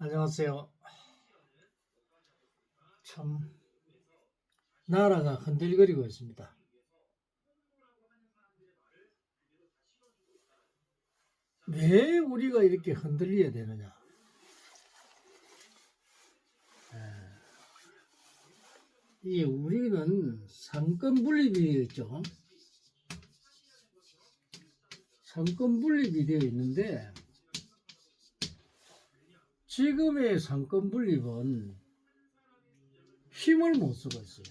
안녕하세요. 참 나라가 흔들거리고 있습니다. 왜 우리가 이렇게 흔들려야 되느냐? 이 우리는 상권 분립이 되어 있죠. 상권 분립이 되어 있는데 지금의 상권 분립은 힘을 못 쓰고 있어요.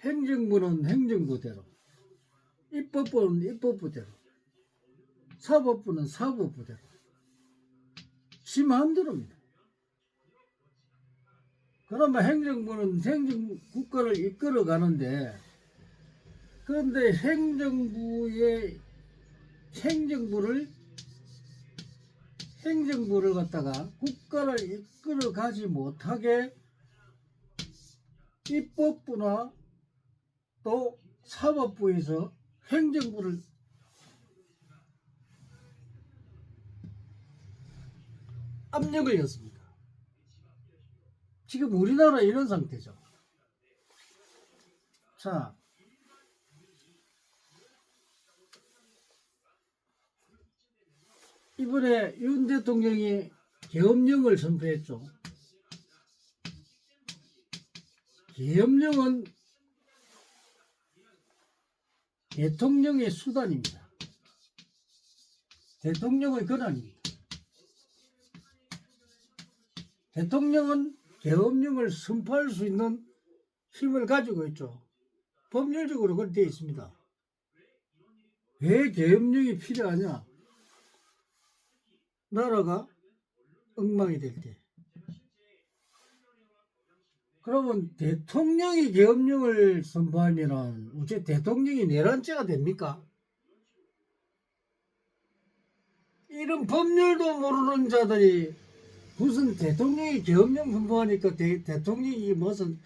행정부는 행정부대로, 입법부는 입법부대로, 사법부는 사법부대로 지 마음대로입니다. 그러면 행정부는 국가를 이끌어 가는데, 그런데 행정부를 갖다가 국가를 이끌어 가지 못하게 입법부나 또 사법부에서 행정부를 압력을 했습니다. 지금 우리나라 이런 상태죠. 자, 이번에 윤 대통령이 계엄령을 선포했죠. 계엄령은 대통령의 수단입니다. 대통령의 권한입니다. 대통령은 계엄령을 선포할 수 있는 힘을 가지고 있죠. 법률적으로 그렇게 되어 있습니다. 왜 계엄령이 필요하냐? 나라가 엉망이 될 때. 그러면 대통령이 계엄령을 선포하면 어째 대통령이 내란죄가 됩니까? 이런 법률도 모르는 자들이 무슨 대통령이 계엄령 선포하니까 대통령이 무슨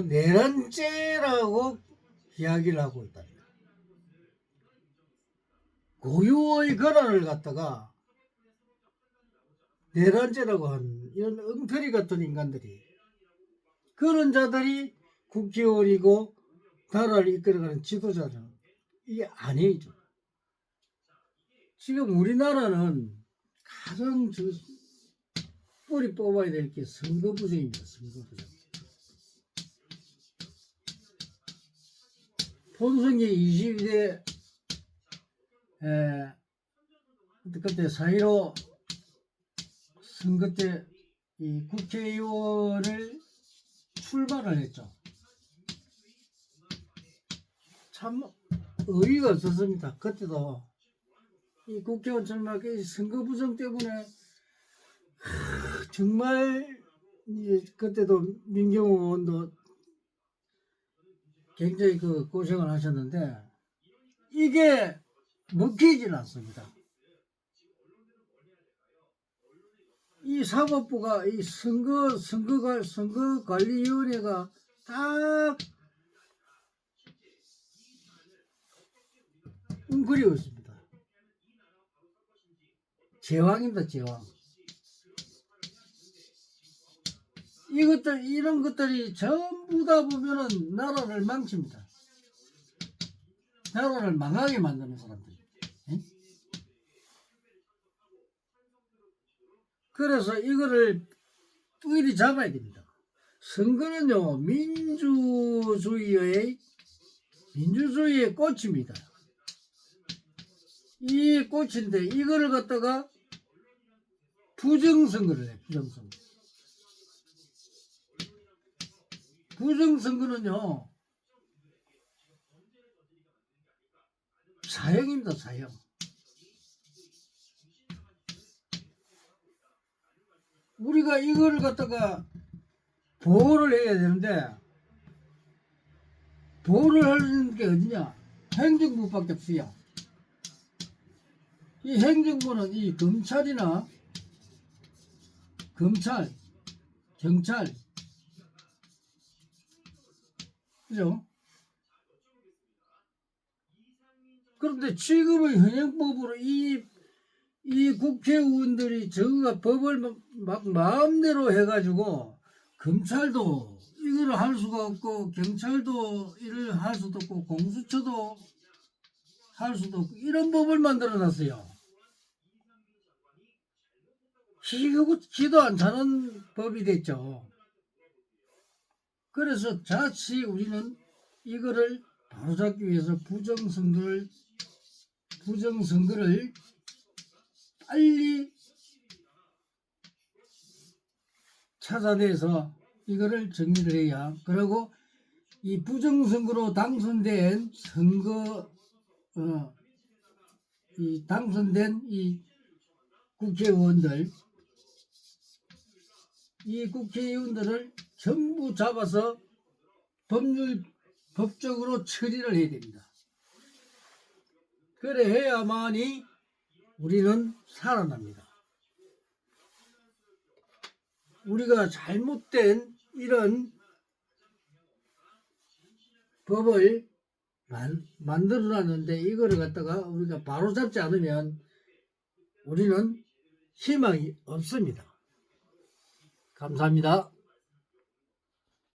내란죄라고 이야기를 하고 있다. 고유의 권한을 갖다가 내란죄라고 하는 이런 엉터리 같은 인간들이, 그런 자들이 국회의원이고 나라를 이끌어가는 지도자는 이게 아니죠. 지금 우리나라는 가장 뿌리 뽑아야 될 게 선거부정입니다. 선거부정. 본선기 22대 그때 4.15 선거 때 이 국회의원을 출마를 했죠. 참 의의가 없었습니다. 그때도 이 국회의원 출마 선거 부정 때문에 정말 그때도 민경호 의원도 굉장히 고생을 하셨는데 이게 먹히질 않습니다. 이 사법부가 이 선거관리위원회가 딱 웅크리고 있습니다. 제왕입니다, 제왕. 이런 것들이 전부 다 보면은 나라를 망칩니다. 나라를 망하게 만드는 사람들. 그래서 이거를 뚜렷이 잡아야 됩니다. 선거는요, 민주주의의 꽃입니다. 이 꽃인데 이거를 갖다가 부정선거를 해. 부정선거는요 사형입니다. 사형. 우리가 이거를 갖다가 보호를 해야 되는데 보호를 하는 게 어디냐? 행정부밖에 없어요. 이 행정부는 이 검찰, 경찰, 그죠? 그런데 지금의 현행법으로 이 이 국회의원들이 저가 법을 막 마음대로 해가지고 검찰도 이걸 할 수가 없고 경찰도 이를 할 수도 없고 공수처도 할 수도 없고 이런 법을 만들어 놨어요. 지도 않다는 법이 됐죠. 그래서 자칫 우리는 이거를 바로잡기 위해서 부정선거를 빨리 찾아내서 이거를 정리를 해야, 그리고 이 부정선거로 당선된 이 국회의원들, 이 국회의원들을 전부 잡아서 법적으로 처리를 해야 됩니다. 그래 해야만이 우리는 살아납니다. 우리가 잘못된 이런 법을 만들어놨는데 이거를 갖다가 우리가 바로잡지 않으면 우리는 희망이 없습니다. 감사합니다.